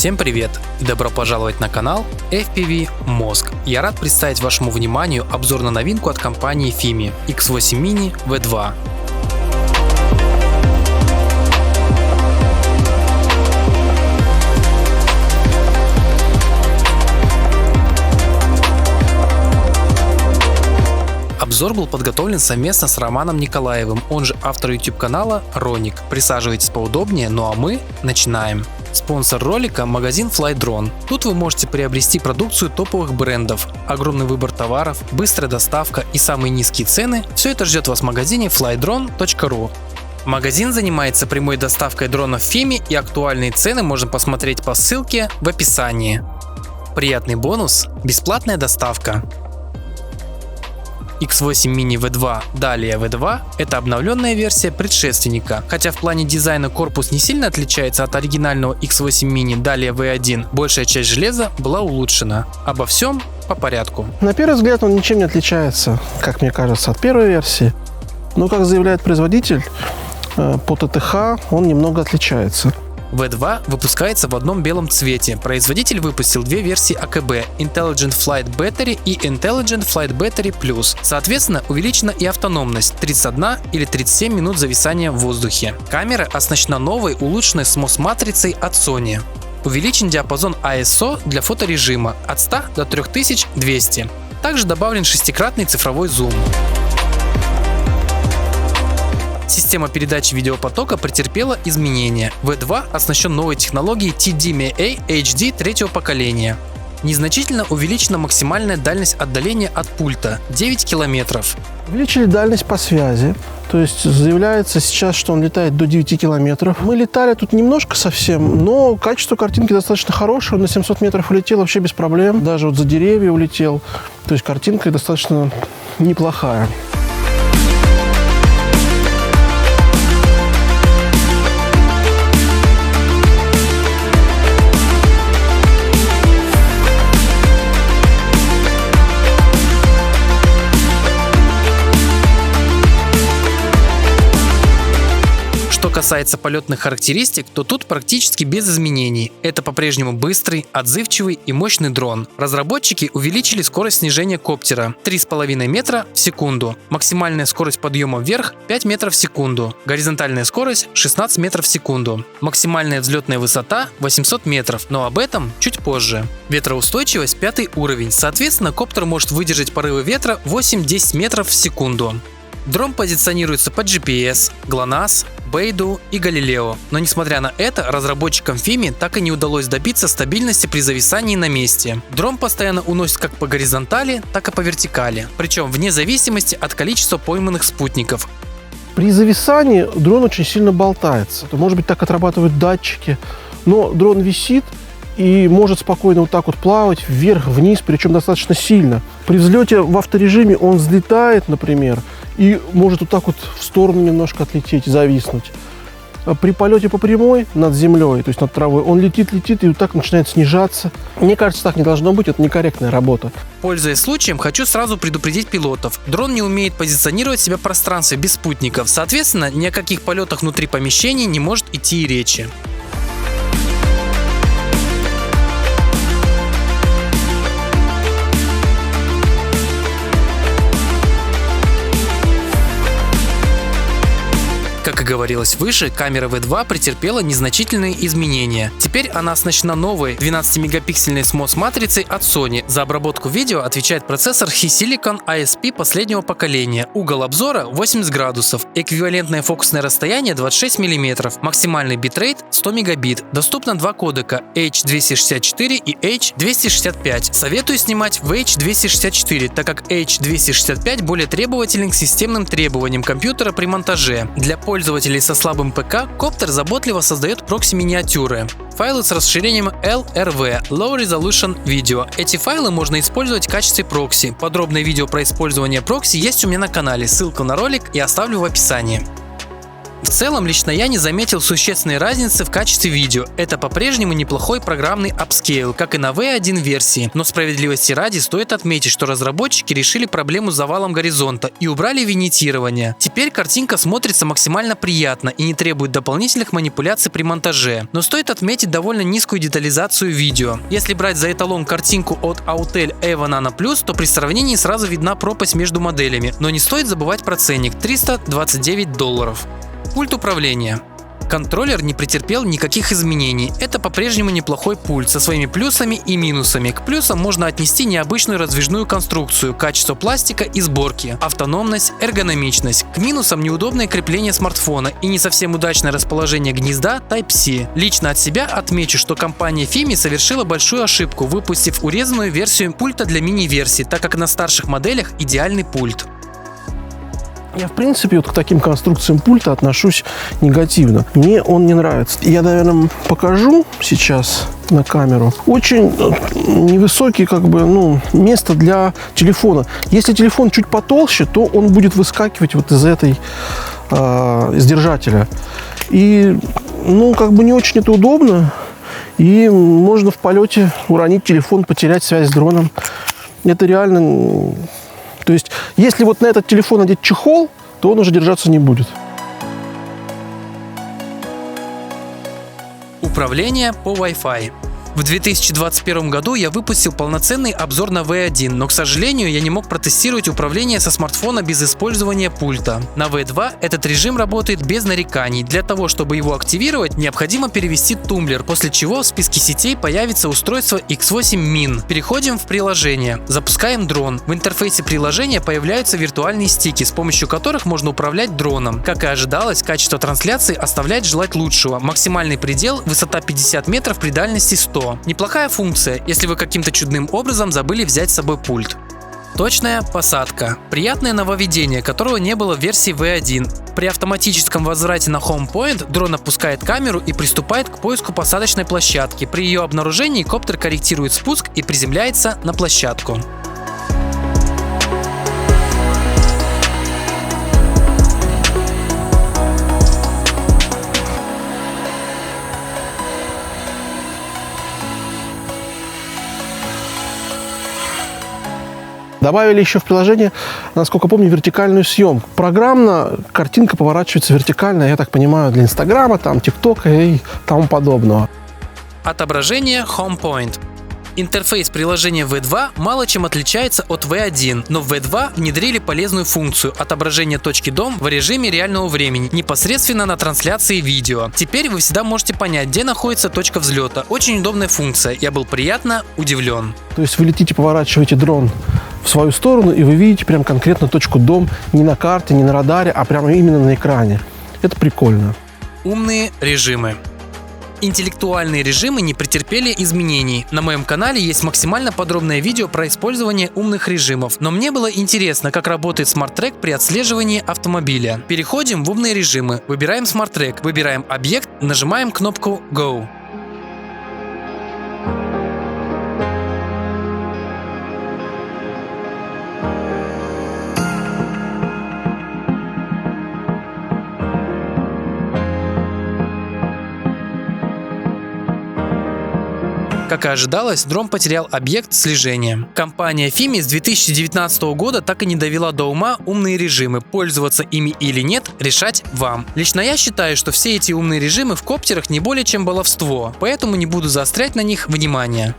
Всем привет и добро пожаловать на канал FPV Mozg. Я рад представить вашему вниманию обзор на новинку от компании FIMI X8 Mini V2. Обзор был подготовлен совместно с Романом Николаевым, он же автор YouTube канала Роник. Присаживайтесь поудобнее, ну а мы начинаем. Спонсор ролика – магазин FlyDrone. Тут вы можете приобрести продукцию топовых брендов, огромный выбор товаров, быстрая доставка и самые низкие цены – все это ждет вас в магазине flydrone.ru. Магазин занимается прямой доставкой дронов FIMI, и актуальные цены можно посмотреть по ссылке в описании. Приятный бонус – бесплатная доставка. X8 Mini V2, далее V2 – это обновленная версия предшественника. Хотя в плане дизайна корпус не сильно отличается от оригинального X8 Mini, далее V1, большая часть железа была улучшена. Обо всем по порядку. На первый взгляд он ничем не отличается, как мне кажется, от первой версии. Но, как заявляет производитель, по ТТХ он немного отличается. V2 выпускается в одном белом цвете. Производитель выпустил две версии АКБ – Intelligent Flight Battery и Intelligent Flight Battery Plus. Соответственно, увеличена и автономность – 31 или 37 минут зависания в воздухе. Камера оснащена новой улучшенной SMOS-матрицей от Sony. Увеличен диапазон ISO для фоторежима от 100 до 3200. Также добавлен шестикратный цифровой зум. Система передачи видеопотока претерпела изменения. V2 оснащен новой технологией TDMA HD третьего поколения. Незначительно увеличена максимальная дальность отдаления от пульта – 9 километров. Увеличили дальность по связи, то есть заявляется сейчас, что он летает до 9 километров. Мы летали тут немножко совсем, но качество картинки достаточно хорошее. Он на 700 метров улетел вообще без проблем, даже вот за деревья улетел. То есть картинка достаточно неплохая. Что касается полетных характеристик, то тут практически без изменений. Это по-прежнему быстрый, отзывчивый и мощный дрон. Разработчики увеличили скорость снижения коптера 3,5 метра в секунду. Максимальная скорость подъема вверх 5 метров в секунду. Горизонтальная скорость 16 метров в секунду. Максимальная взлетная высота 800 метров, но об этом чуть позже. Ветроустойчивость 5 уровень, соответственно коптер может выдержать порывы ветра 8-10 метров в секунду. Дрон позиционируется под GPS, GLONASS, Beidou и Galileo, но несмотря на это, разработчикам FIMI так и не удалось добиться стабильности при зависании на месте. Дрон постоянно уносит как по горизонтали, так и по вертикали, причем вне зависимости от количества пойманных спутников. При зависании дрон очень сильно болтается. Может быть, так отрабатывают датчики, но дрон висит и может спокойно вот так вот плавать вверх-вниз, причем достаточно сильно. При взлете в авторежиме он взлетает, например, и может вот так вот в сторону немножко отлететь, зависнуть. При полете по прямой над землей, то есть над травой, он летит и вот так начинает снижаться. Мне кажется, так не должно быть, это некорректная работа. Пользуясь случаем, хочу сразу предупредить пилотов. Дрон не умеет позиционировать себя в пространстве без спутников, соответственно, ни о каких полетах внутри помещений не может идти и речи. Как и говорилось выше, камера V2 претерпела незначительные изменения. Теперь она оснащена новой 12-мегапиксельной SMOS-матрицей от Sony. За обработку видео отвечает процессор HiSilicon ISP последнего поколения. Угол обзора 80 градусов, эквивалентное фокусное расстояние 26 мм, максимальный битрейт 100 мегабит. Доступно два кодека H264 и H265. Советую снимать в H264, так как H265 более требователен к системным требованиям компьютера при монтаже. Для пользователей со слабым ПК коптер заботливо создает прокси-миниатюры. Файлы с расширением LRV – Low Resolution Video. Эти файлы можно использовать в качестве прокси. Подробное видео про использование прокси есть у меня на канале, ссылку на ролик я оставлю в описании. В целом, лично я не заметил существенной разницы в качестве видео. Это по-прежнему неплохой программный апскейл, как и на V1 версии. Но справедливости ради стоит отметить, что разработчики решили проблему с завалом горизонта и убрали виньетирование. Теперь картинка смотрится максимально приятно и не требует дополнительных манипуляций при монтаже. Но стоит отметить довольно низкую детализацию видео. Если брать за эталон картинку от Autel EVO Nano Plus, то при сравнении сразу видна пропасть между моделями. Но не стоит забывать про ценник – $329. Пульт управления. Контроллер не претерпел никаких изменений. Это по-прежнему неплохой пульт со своими плюсами и минусами. К плюсам можно отнести необычную раздвижную конструкцию, качество пластика и сборки, автономность, эргономичность. К минусам неудобное крепление смартфона и не совсем удачное расположение гнезда Type-C. Лично от себя отмечу, что компания Fimi совершила большую ошибку, выпустив урезанную версию пульта для мини-версии, так как на старших моделях идеальный пульт. Я, в принципе, вот к таким конструкциям пульта отношусь негативно. Мне он не нравится. Я, наверное, покажу сейчас на камеру. Очень невысокий, место для телефона. Если телефон чуть потолще, то он будет выскакивать вот из этой, из держателя. И, не очень это удобно. И можно в полете уронить телефон, потерять связь с дроном. Это реально... То есть, если вот на этот телефон надеть чехол, то он уже держаться не будет. Управление по Wi-Fi. В 2021 году я выпустил полноценный обзор на V1, но, к сожалению, я не мог протестировать управление со смартфона без использования пульта. На V2 этот режим работает без нареканий. Для того, чтобы его активировать, необходимо перевести тумблер, после чего в списке сетей появится устройство X8 Min. Переходим в приложение. Запускаем дрон. В интерфейсе приложения появляются виртуальные стики, с помощью которых можно управлять дроном. Как и ожидалось, качество трансляции оставляет желать лучшего. Максимальный предел – высота 50 метров при дальности 100. Неплохая функция, если вы каким-то чудным образом забыли взять с собой пульт. Точная посадка. Приятное нововведение, которого не было в версии V1. При автоматическом возврате на Home Point дрон опускает камеру и приступает к поиску посадочной площадки. При ее обнаружении коптер корректирует спуск и приземляется на площадку. Добавили еще в приложение, насколько помню, вертикальную съемку. Программно картинка поворачивается вертикально, я так понимаю, для Инстаграма, ТикТока и тому подобного. Отображение Home Point. Интерфейс приложения V2 мало чем отличается от V1, но в V2 внедрили полезную функцию отображения точки дом в режиме реального времени, непосредственно на трансляции видео. Теперь вы всегда можете понять, где находится точка взлета. Очень удобная функция, я был приятно удивлен. То есть вы летите, поворачиваете дрон в свою сторону, и вы видите прям конкретно точку дом не на карте, не на радаре, а прямо именно на экране. Это прикольно. Умные режимы. Интеллектуальные режимы не претерпели изменений. На моем канале есть максимально подробное видео про использование умных режимов, но мне было интересно, как работает Smart Track при отслеживании автомобиля. Переходим в умные режимы, выбираем Smart Track, выбираем объект, нажимаем кнопку Go. Как и ожидалось, дрон потерял объект слежения. Компания Fimi с 2019 года так и не довела до ума умные режимы. Пользоваться ими или нет, решать вам. Лично я считаю, что все эти умные режимы в коптерах не более чем баловство, поэтому не буду заострять на них внимание.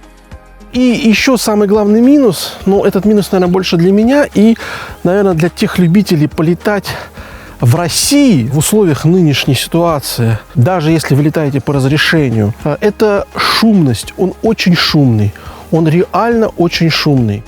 И еще самый главный минус, этот минус, наверное, больше для меня и, наверное, для тех любителей полетать в России в условиях нынешней ситуации, даже если вы летаете по разрешению, это шумность. Он очень шумный. Он реально очень шумный.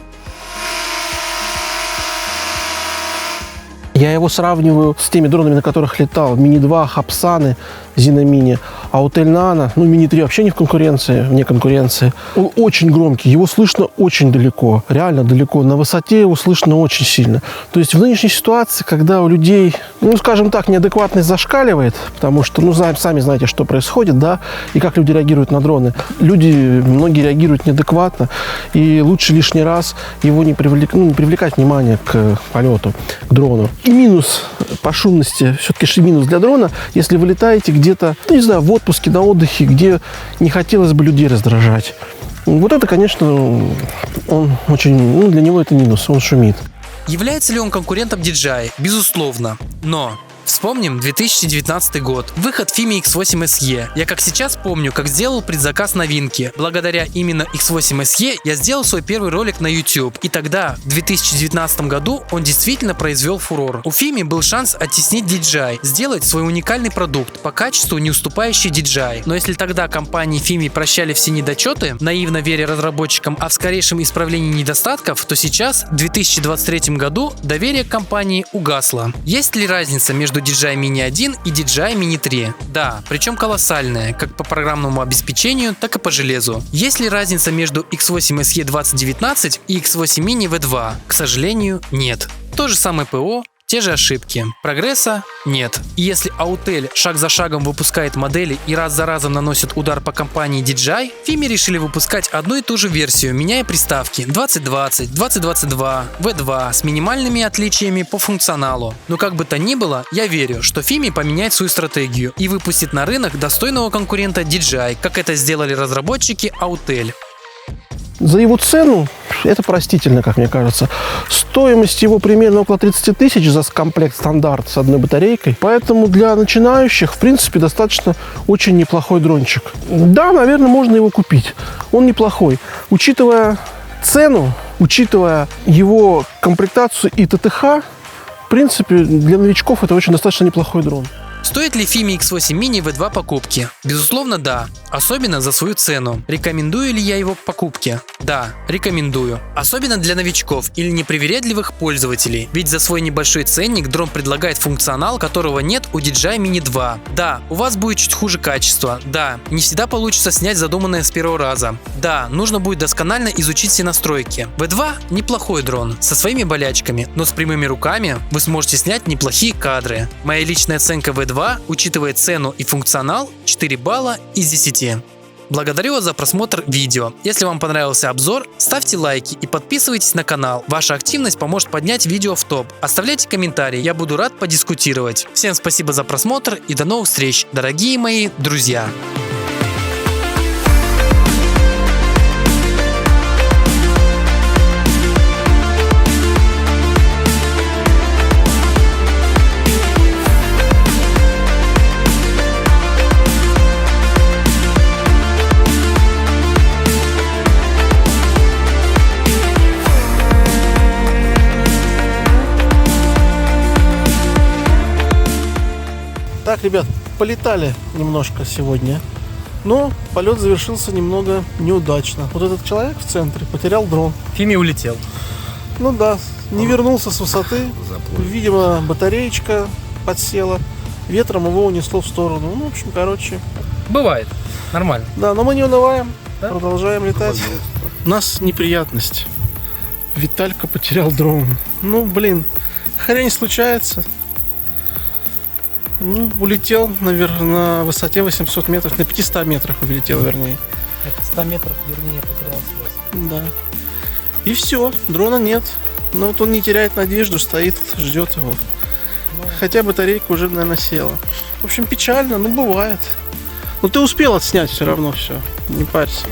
Я его сравниваю с теми дронами, на которых летал. Мини-2, Хапсаны, Зина Мини. Autel Nano, ну, Mini 3 вообще не в конкуренции, вне конкуренции. Он очень громкий, его слышно очень далеко, реально далеко. На высоте его слышно очень сильно. То есть в нынешней ситуации, когда у людей, ну, скажем так, неадекватность зашкаливает, потому что, ну, сами знаете, что происходит, да, и как люди реагируют на дроны. Многие реагируют неадекватно, и лучше лишний раз его не привлекать внимание к полету, к дрону. И минус по шумности, все-таки минус для дрона, если вы летаете где-то, ну, не знаю, в отпуске, на отдыхе, где не хотелось бы людей раздражать. Вот это, конечно, он очень, ну, для него это минус, он шумит. Является ли он конкурентом DJI? Безусловно. Но вспомним 2019 год. Выход Fimi X8 SE. Я как сейчас помню, как сделал предзаказ новинки. Благодаря именно X8 SE я сделал свой первый ролик на YouTube. И тогда, в 2019 году, он действительно произвел фурор. У Fimi был шанс оттеснить DJI, сделать свой уникальный продукт, по качеству не уступающий DJI. Но если тогда компании Fimi прощали все недочеты, наивно веря разработчикам о скорейшем исправлении недостатков, то сейчас, в 2023 году, доверие к компании угасло. Есть ли разница между DJI Mini 1 и DJI Mini 3? Да, причем колоссальная, как по программному обеспечению, так и по железу. Есть ли разница между X8 SE 2019 и X8 Mini V2? К сожалению, нет. То же самое ПО, те же ошибки. Прогресса нет. И если Autel шаг за шагом выпускает модели и раз за разом наносит удар по компании DJI, Fimi решили выпускать одну и ту же версию, меняя приставки 2020, 2022, V2 с минимальными отличиями по функционалу. Но как бы то ни было, я верю, что Fimi поменяет свою стратегию и выпустит на рынок достойного конкурента DJI, как это сделали разработчики Autel. За его цену это простительно, как мне кажется. Стоимость его примерно около 30 тысяч за комплект стандарт с одной батарейкой. Поэтому для начинающих, в принципе, достаточно очень неплохой дрончик. Да, наверное, можно его купить. Он неплохой. Учитывая цену, учитывая его комплектацию и ТТХ, в принципе, для новичков это очень достаточно неплохой дрон. Стоит ли Fimi X8 Mini V2 покупки? Безусловно, да. Особенно за свою цену. Рекомендую ли я его к покупке? Да, рекомендую. Особенно для новичков или непривередливых пользователей. Ведь за свой небольшой ценник дрон предлагает функционал, которого нет у DJI Mini 2. Да, у вас будет чуть хуже качество. Да, не всегда получится снять задуманное с первого раза. Да, нужно будет досконально изучить все настройки. V2 неплохой дрон, со своими болячками, но с прямыми руками вы сможете снять неплохие кадры. Моя личная оценка V2, учитывая цену и функционал, 4 балла из 10. Благодарю вас за просмотр видео. Если вам понравился обзор, ставьте лайки и подписывайтесь на канал. Ваша активность поможет поднять видео в топ. Оставляйте комментарии, я буду рад подискутировать. Всем спасибо за просмотр и до новых встреч, дорогие мои друзья. Так, ребят, полетали немножко сегодня, но полет завершился немного неудачно. Вот этот человек в центре потерял дрон. Fimi улетел. Ну да, не вернулся с высоты. Видимо, батареечка подсела. Ветром его унесло в сторону. Ну, в общем, короче. Бывает. Нормально. Да, но мы не унываем. Да? Продолжаем летать. У нас неприятность. Виталька потерял дрон. Ну, блин, хрень случается. Ну, улетел на высоте 800 метров, на 500 метрах улетел, вернее. Это 100 метров, вернее, потерял связь. Да. И все, дрона нет. Но вот он не теряет надежду, стоит, ждет его. Хотя батарейка уже, наверное, села. В общем, печально, но бывает. Но ты успел отснять все равно все, не парься.